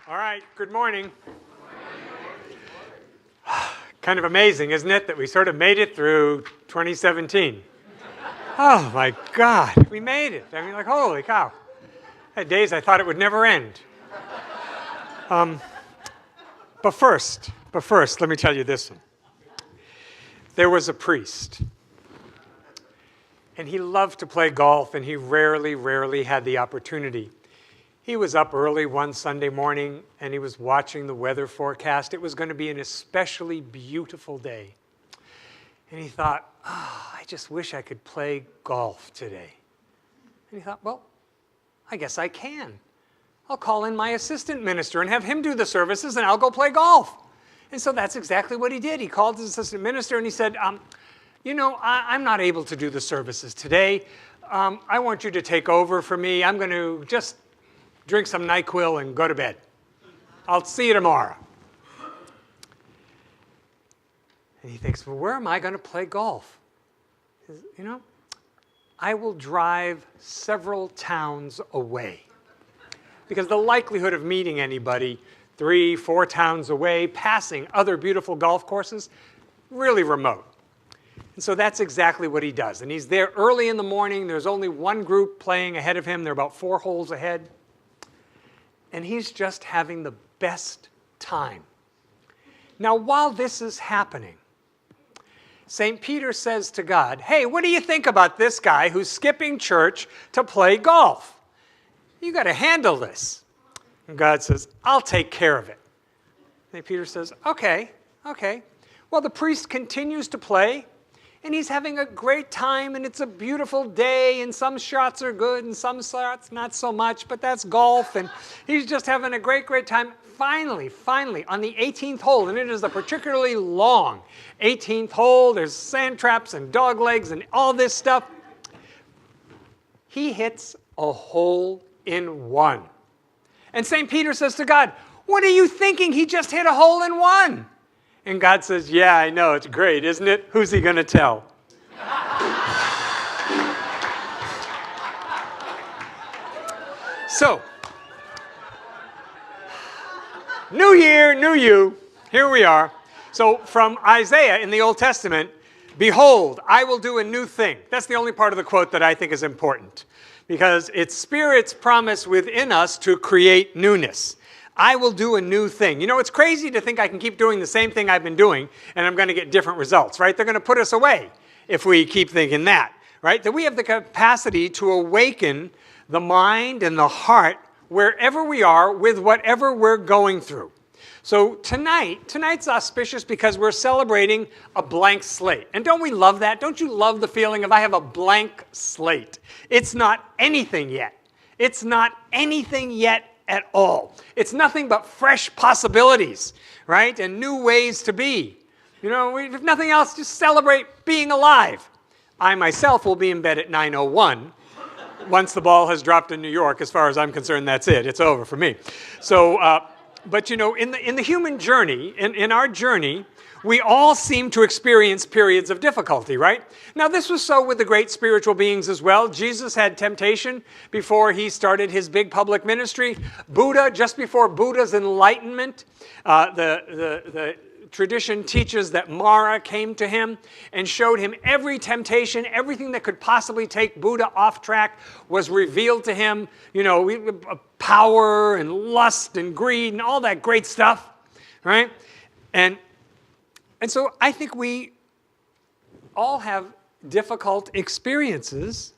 All right, good morning. Kind of amazing, isn't it, that we sort of made it through 2017? Oh my God, we made it. I mean, like, holy cow. I had days I thought it would never end. But first, let me tell you this one. There was a priest, and he loved to play golf, and he rarely had the opportunity. He was up early one Sunday morning, and he was watching the weather forecast. It was going to be an especially beautiful day. And he thought, I just wish I could play golf today. And he thought, well, I guess I can. I'll call in my assistant minister and have him do the services, and I'll go play golf. And so that's exactly what he did. He called his assistant minister, and he said, I'm not able to do the services today. I want you to take over for me. I'm going to just drink some NyQuil and go to bed. I'll see you tomorrow. And he thinks, well, where am I going to play golf? He says, I will drive several towns away. Because the likelihood of meeting anybody 3-4 towns away, passing other beautiful golf courses, really remote. And so that's exactly what he does. And he's there early in the morning. There's only one group playing ahead of him. They're about 4 holes ahead. And he's just having the best time. Now, while this is happening, St. Peter says to God, hey, what do you think about this guy who's skipping church to play golf? You got to handle this. And God says, I'll take care of it. St. Peter says, okay. Well, the priest continues to play, and he's having a great time, and it's a beautiful day, and some shots are good, and some shots not so much, but that's golf, and he's just having a great time. Finally, on the 18th hole, and it is a particularly long 18th hole, there's sand traps and dog legs and all this stuff, he hits a hole in one. And St. Peter says to God, what are you thinking? He just hit a hole in one. And God says, yeah, I know, it's great, isn't it? Who's he going to tell? So, new year, new you. Here we are. So from Isaiah in the Old Testament, behold, I will do a new thing. That's the only part of the quote that I think is important, because it's Spirit's promise within us to create newness. I will do a new thing. It's crazy to think I can keep doing the same thing I've been doing and I'm going to get different results, right? They're going to put us away if we keep thinking that, right? That we have the capacity to awaken the mind and the heart wherever we are with whatever we're going through. So tonight's auspicious because we're celebrating a blank slate. And don't we love that? Don't you love the feeling of I have a blank slate? It's not anything yet. It's not anything yet at all. It's nothing but fresh possibilities, right? And new ways to be. If nothing else, just celebrate being alive. I myself will be in bed at 9:01. Once the ball has dropped in New York, as far as I'm concerned, that's it. It's over for me. So, but in the human journey, in our journey, we all seem to experience periods of difficulty, right? Now, this was so with the great spiritual beings as well. Jesus had temptation before he started his big public ministry. Buddha, just before Buddha's enlightenment, the tradition teaches that Mara came to him and showed him every temptation, everything that could possibly take Buddha off track was revealed to him. Power and lust and greed and all that great stuff, right? And so I think we all have difficult experiences.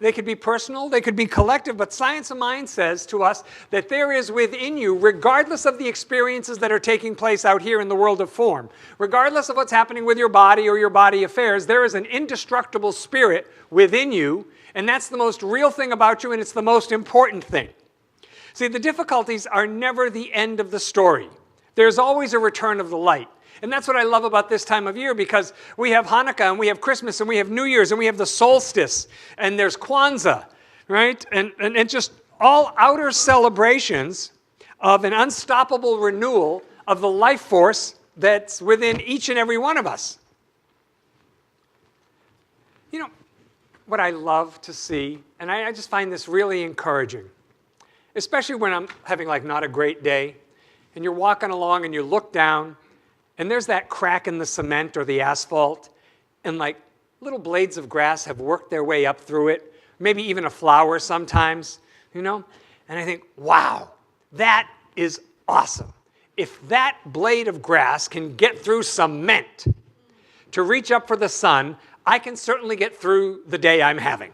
They could be personal, they could be collective, but Science of Mind says to us that there is within you, regardless of the experiences that are taking place out here in the world of form, regardless of what's happening with your body or your body affairs, there is an indestructible spirit within you, and that's the most real thing about you, and it's the most important thing. See, the difficulties are never the end of the story. There's always a return of the light. And that's what I love about this time of year, because we have Hanukkah and we have Christmas and we have New Year's and we have the solstice and there's Kwanzaa, right? And just all outer celebrations of an unstoppable renewal of the life force that's within each and every one of us. What I love to see, and I just find this really encouraging, especially when I'm having not a great day, and you're walking along and you look down, and there's that crack in the cement or the asphalt, and like little blades of grass have worked their way up through it, maybe even a flower sometimes, you know? And I think, wow, that is awesome. If that blade of grass can get through cement to reach up for the sun, I can certainly get through the day I'm having,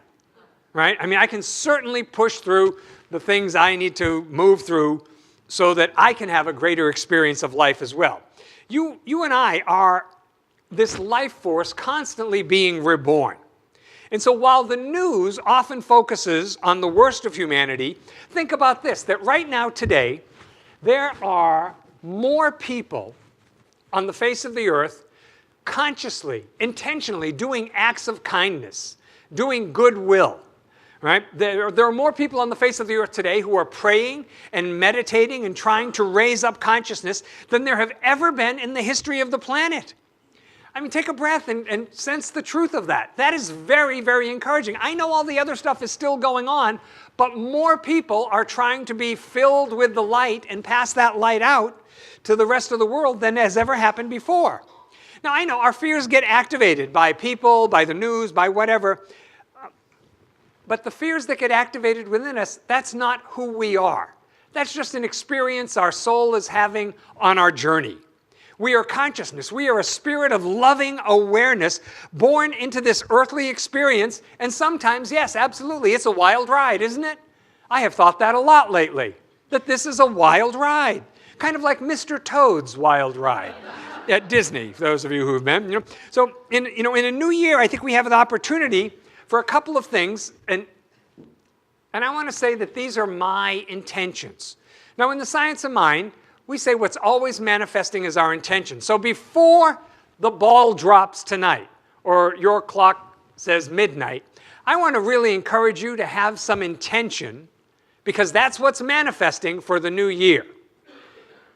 right? I mean, I can certainly push through the things I need to move through so that I can have a greater experience of life as well. You and I are this life force constantly being reborn. And so while the news often focuses on the worst of humanity, think about this, that right now today, there are more people on the face of the earth consciously, intentionally doing acts of kindness, doing goodwill. Right? There are more people on the face of the earth today who are praying and meditating and trying to raise up consciousness than there have ever been in the history of the planet. I mean, take a breath and sense the truth of that. That is very, very encouraging. I know all the other stuff is still going on, but more people are trying to be filled with the light and pass that light out to the rest of the world than has ever happened before. Now, I know our fears get activated by people, by the news, by whatever. But the fears that get activated within us, that's not who we are. That's just an experience our soul is having on our journey. We are consciousness. We are a spirit of loving awareness born into this earthly experience. And sometimes, yes, absolutely, it's a wild ride, isn't it? I have thought that a lot lately, that this is a wild ride. Kind of like Mr. Toad's Wild Ride at Disney, for those of you who have been. So in a new year, I think we have an opportunity for a couple of things, and I want to say that these are my intentions. Now, in the science of mind, we say what's always manifesting is our intention. So before the ball drops tonight, or your clock says midnight, I want to really encourage you to have some intention, because that's what's manifesting for the new year.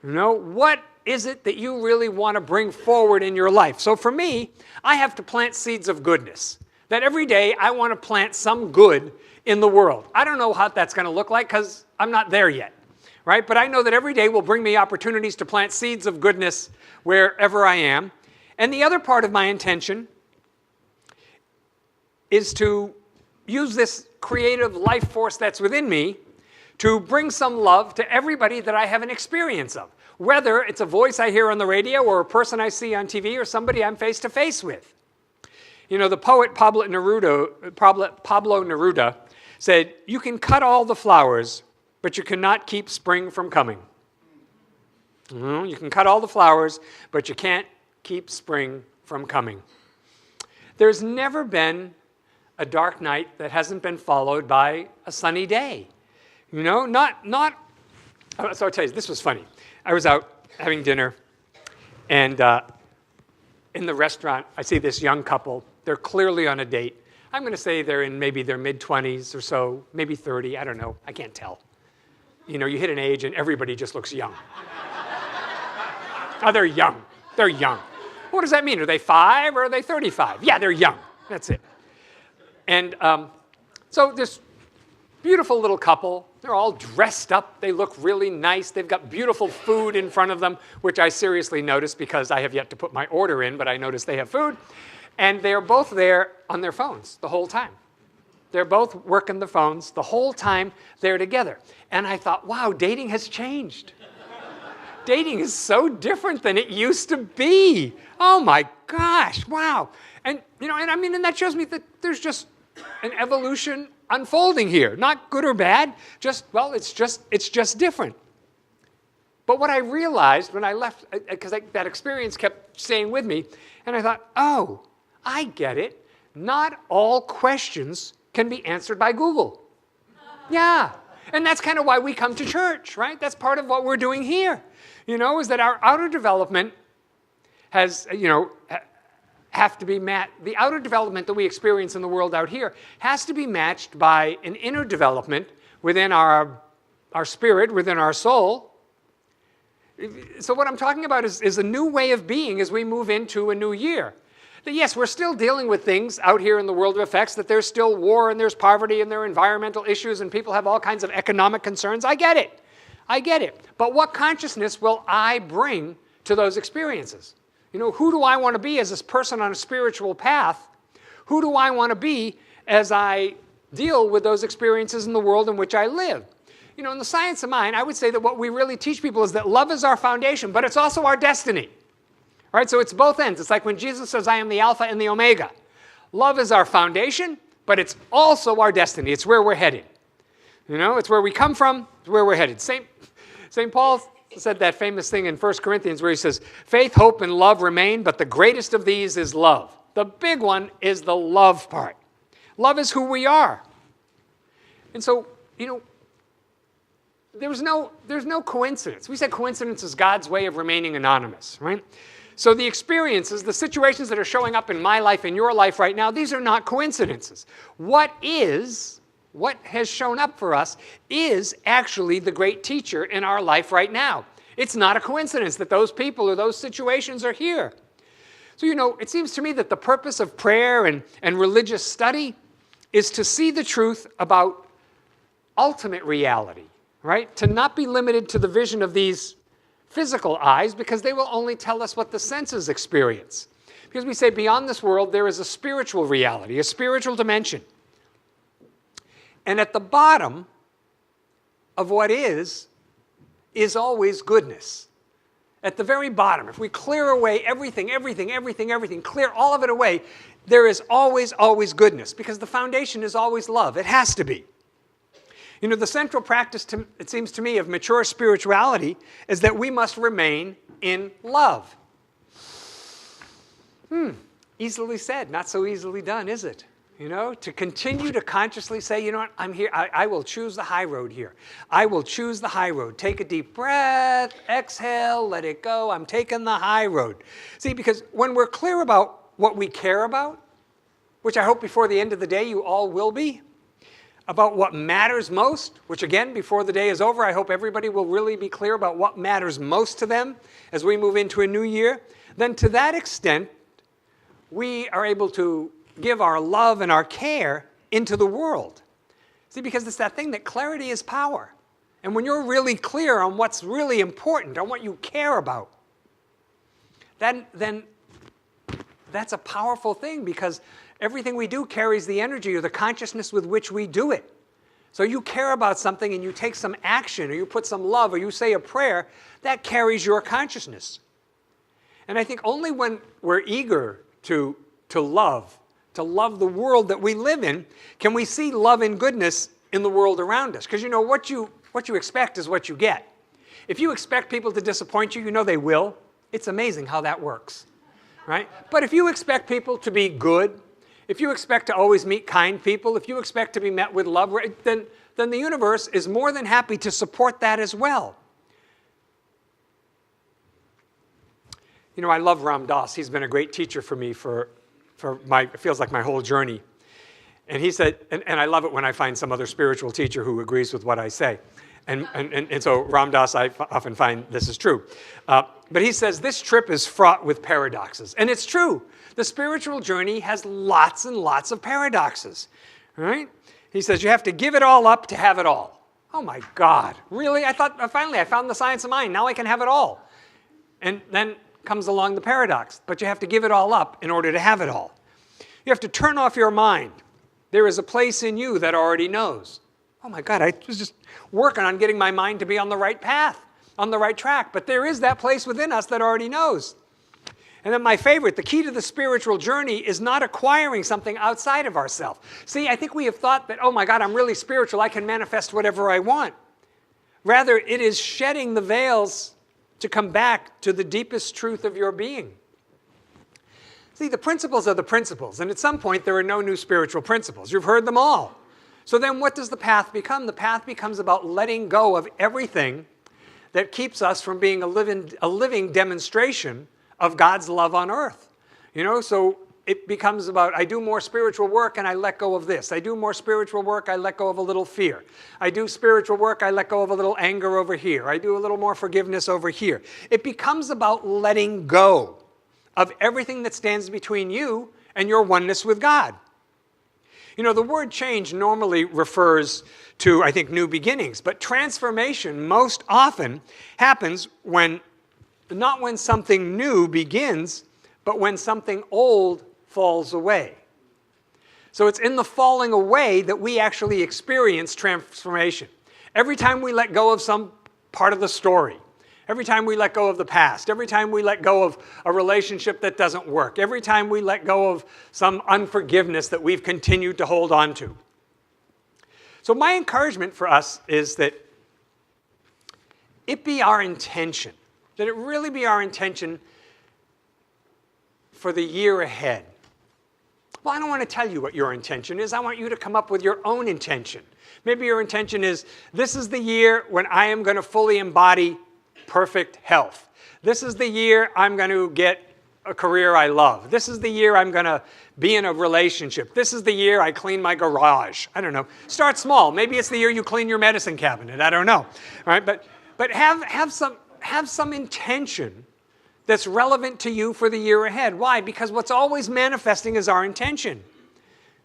You know, what is it that you really want to bring forward in your life? So for me, I have to plant seeds of goodness. That every day I want to plant some good in the world. I don't know how that's going to look like because I'm not there yet, right? But I know that every day will bring me opportunities to plant seeds of goodness wherever I am. And the other part of my intention is to use this creative life force that's within me to bring some love to everybody that I have an experience of, whether it's a voice I hear on the radio or a person I see on TV or somebody I'm face to face with. You know, the poet Pablo Neruda said, "You can cut all the flowers, but you cannot keep spring from coming." You can cut all the flowers, but you can't keep spring from coming. There's never been a dark night that hasn't been followed by a sunny day. You know, so I'll tell you, this was funny. I was out having dinner, and in the restaurant, I see this young couple. They're clearly on a date. I'm going to say they're in maybe their mid-20s or so, maybe 30. I don't know. I can't tell. You know, you hit an age and everybody just looks young. Oh, they're young. They're young. What does that mean? Are they 5 or are they 35? Yeah, they're young. That's it. And so this beautiful little couple, they're all dressed up. They look really nice. They've got beautiful food in front of them, which I seriously noticed because I have yet to put my order in, but I noticed they have food. And they're both there on their phones the whole time. They're both working the phones the whole time they're together. And I thought, wow, dating has changed. Dating is so different than it used to be. Oh my gosh, wow. And and that shows me that there's just an evolution unfolding here. Not good or bad, it's just different. But what I realized when I left, because that experience kept staying with me, and I thought, oh, I get it. Not all questions can be answered by Google. Yeah. And that's kind of why we come to church, right? That's part of what we're doing here. Is that our outer development has, have to be matched. The outer development that we experience in the world out here has to be matched by an inner development within our spirit, within our soul. So what I'm talking about is a new way of being as we move into a new year. That yes, we're still dealing with things out here in the world of effects, that there's still war and there's poverty and there are environmental issues and people have all kinds of economic concerns. I get it. I get it. But what consciousness will I bring to those experiences? You know, who do I want to be as this person on a spiritual path? Who do I want to be as I deal with those experiences in the world in which I live? You know, in the science of mind, I would say that what we really teach people is that love is our foundation, but it's also our destiny. Right? So it's both ends. It's like when Jesus says, I am the Alpha and the Omega. Love is our foundation, but it's also our destiny. It's where we're headed. You know, it's where we come from, it's where we're headed. St. Paul said that famous thing in 1 Corinthians where he says, faith, hope, and love remain, but the greatest of these is love. The big one is the love part. Love is who we are. And so, you know, there's no coincidence. We said coincidence is God's way of remaining anonymous, right? So the experiences, the situations that are showing up in my life, in your life right now, these are not coincidences. What has shown up for us is actually the great teacher in our life right now. It's not a coincidence that those people or those situations are here. So, you know, it seems to me that the purpose of prayer and religious study is to see the truth about ultimate reality, right? To not be limited to the vision of these physical eyes, because they will only tell us what the senses experience. Because we say beyond this world, there is a spiritual reality, a spiritual dimension. And at the bottom of what is always goodness. At the very bottom, if we clear away everything, clear all of it away, there is always goodness, because the foundation is always love. It has to be. You know, the central practice, it seems to me, of mature spirituality is that we must remain in love. Easily said, not so easily done, is it? You know, to continue to consciously say, you know what, I'm here, I will choose the high road here. I will choose the high road. Take a deep breath, exhale, let it go. I'm taking the high road. See, because when we're clear about what we care about, which I hope before the end of the day you all will be, about what matters most, which again, before the day is over, I hope everybody will really be clear about what matters most to them as we move into a new year, then to that extent, we are able to give our love and our care into the world. See, because it's that thing that clarity is power. And when you're really clear on what's really important, on what you care about, then that's a powerful thing, because everything we do carries the energy or the consciousness with which we do it. So you care about something and you take some action, or you put some love, or you say a prayer, that carries your consciousness. And I think only when we're eager to love the world that we live in, can we see love and goodness in the world around us. Because you know, what you expect is what you get. If you expect people to disappoint you, you know they will. It's amazing how that works, right? But if you expect people to be good, if you expect to always meet kind people, if you expect to be met with love, then the universe is more than happy to support that as well. You know, I love Ram Dass. He's been a great teacher for me for it feels like my whole journey. And he said, and I love it when I find some other spiritual teacher who agrees with what I say. And so Ram Dass, I often find this is true. But he says, this trip is fraught with paradoxes. And it's true. The spiritual journey has lots and lots of paradoxes, right? He says, you have to give it all up to have it all. Oh my God, really? I thought, finally, I found the science of mind. Now I can have it all. And then comes along the paradox. But you have to give it all up in order to have it all. You have to turn off your mind. There is a place in you that already knows. Oh my God, I was just working on getting my mind to be on the right path, on the right track. But there is that place within us that already knows. And then my favorite, the key to the spiritual journey is not acquiring something outside of ourselves. See, I think we have thought that, oh my God, I'm really spiritual, I can manifest whatever I want. Rather, it is shedding the veils to come back to the deepest truth of your being. See, the principles are the principles, and at some point there are no new spiritual principles. You've heard them all. So then what does the path become? The path becomes about letting go of everything that keeps us from being a living demonstration of God's love on earth. You know, so it becomes about, I do more spiritual work and I let go of this. I do more spiritual work, I let go of a little fear. I do spiritual work, I let go of a little anger over here. I do a little more forgiveness over here. It becomes about letting go of everything that stands between you and your oneness with God. You know, the word change normally refers to, I think, new beginnings, but transformation most often happens when, not when something new begins, but when something old falls away. So it's in the falling away that we actually experience transformation. Every time we let go of some part of the story, every time we let go of the past, every time we let go of a relationship that doesn't work, every time we let go of some unforgiveness that we've continued to hold on to. So my encouragement for us is that it be our intention, that it really be our intention for the year ahead. Well, I don't want to tell you what your intention is. I want you to come up with your own intention. Maybe your intention is, this is the year when I am going to fully embody perfect health. This is the year I'm going to get a career I love. This is the year I'm going to be in a relationship. This is the year I clean my garage. I don't know. Start small. Maybe it's the year you clean your medicine cabinet. I don't know. All right? But have some intention that's relevant to you for the year ahead. Why? Because what's always manifesting is our intention.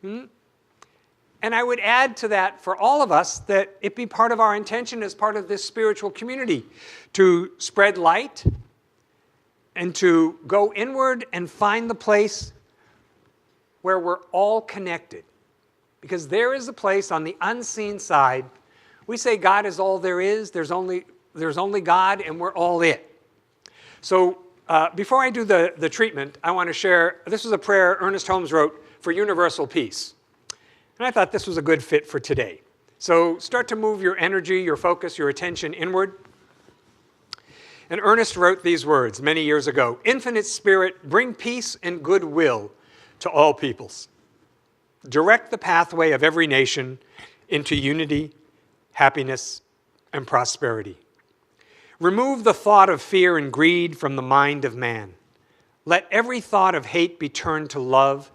And I would add to that for all of us that it be part of our intention as part of this spiritual community to spread light and to go inward and find the place where we're all connected. Because there is a place on the unseen side. We say God is all there is. There's only God and we're all it. So before I do the treatment, I want to share, this was a prayer Ernest Holmes wrote for universal peace. And I thought this was a good fit for today. So start to move your energy, your focus, your attention inward. And Ernest wrote these words many years ago: "Infinite Spirit, bring peace and goodwill to all peoples. Direct the pathway of every nation into unity, happiness, and prosperity. Remove the thought of fear and greed from the mind of man. Let every thought of hate be turned to love.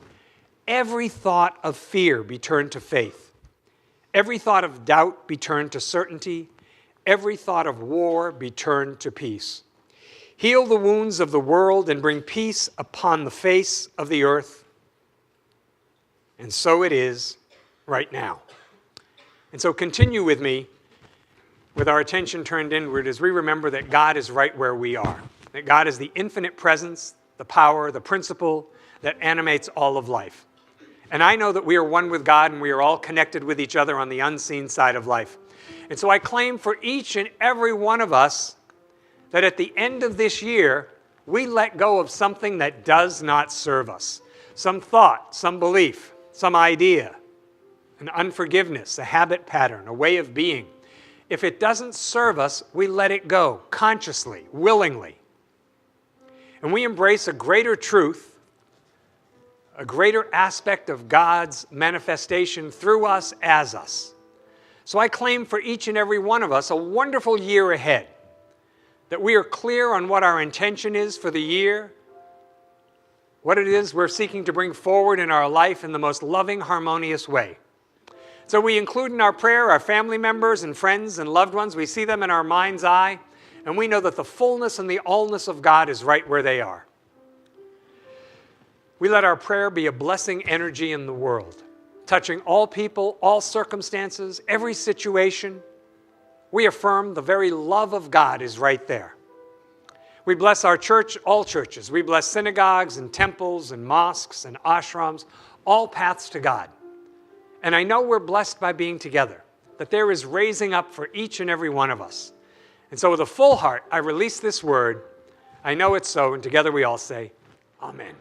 Every thought of fear be turned to faith. Every thought of doubt be turned to certainty. Every thought of war be turned to peace. Heal the wounds of the world and bring peace upon the face of the earth." And so it is right now. And so continue with me with our attention turned inward as we remember that God is right where we are. That God is the infinite presence, the power, the principle that animates all of life. And I know that we are one with God and we are all connected with each other on the unseen side of life. And so I claim for each and every one of us that at the end of this year, we let go of something that does not serve us. Some thought, some belief, some idea, an unforgiveness, a habit pattern, a way of being. If it doesn't serve us, we let it go consciously, willingly. And we embrace a greater truth, a greater aspect of God's manifestation through us as us. So I claim for each and every one of us a wonderful year ahead, that we are clear on what our intention is for the year, what it is we're seeking to bring forward in our life in the most loving, harmonious way. So we include in our prayer our family members and friends and loved ones. We see them in our mind's eye, and we know that the fullness and the allness of God is right where they are. We let our prayer be a blessing energy in the world, touching all people, all circumstances, every situation. We affirm the very love of God is right there. We bless our church, all churches. We bless synagogues and temples and mosques and ashrams, all paths to God. And I know we're blessed by being together, that there is raising up for each and every one of us. And so with a full heart, I release this word. I know it's so, and together we all say, Amen.